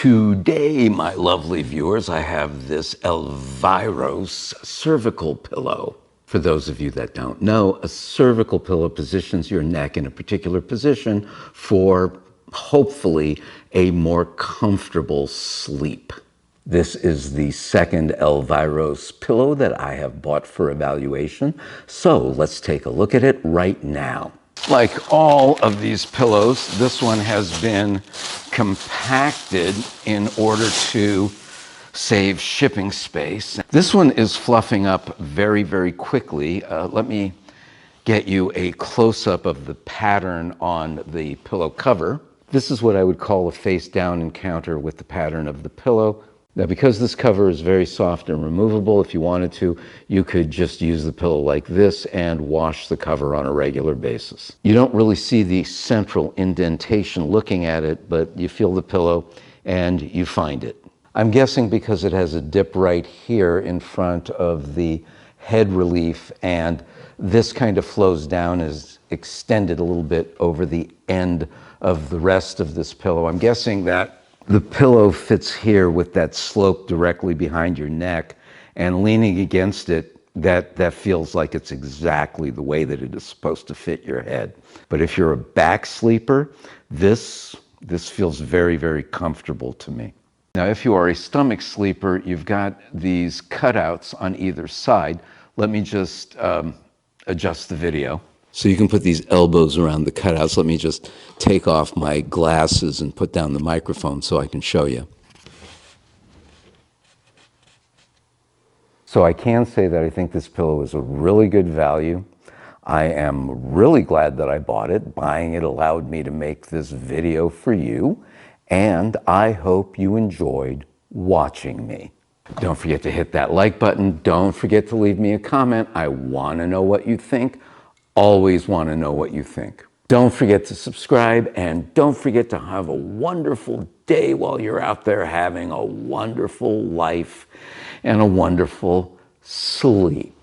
Today, my lovely viewers, I have this Elviros cervical pillow. For those of you that don't know, a cervical pillow positions your neck in a particular position for hopefully a more comfortable sleep. This is the second Elviros pillow that I have bought for evaluation, so let's take a look at it right now. Like all of these pillows, this one has been compacted in order to save shipping space. This one is fluffing up very, very quickly. Let me get you a close-up of the pattern on the pillow cover. This is what I would call a face-down encounter with the pattern of the pillow. Now, because this cover is very soft and removable, if you wanted to, you could just use the pillow like this and wash the cover on a regular basis. You don't really see the central indentation looking at it, but you feel the pillow and you find it. I'm guessing because it has a dip right here in front of the head relief, and this kind of flows down, is extended a little bit over the end of the rest of this pillow. I'm guessing that the pillow fits here with that slope directly behind your neck, and leaning against it, that feels like it's exactly the way that it is supposed to fit your head. But if you're a back sleeper, this feels very, very comfortable to me. Now, if you are a stomach sleeper, you've got these cutouts on either side. Let me just adjust the video. So you can put these elbows around the cutouts. Let me just take off my glasses and put down the microphone so I can show you. So I can say that I think this pillow is a really good value. I am really glad that I bought it. Buying it allowed me to make this video for you, and I hope you enjoyed watching me. Don't forget to hit that like button. Don't forget to leave me a comment. I want to know what you think. Always want to know what you think. Don't forget to subscribe, and don't forget to have a wonderful day while you're out there having a wonderful life and a wonderful sleep.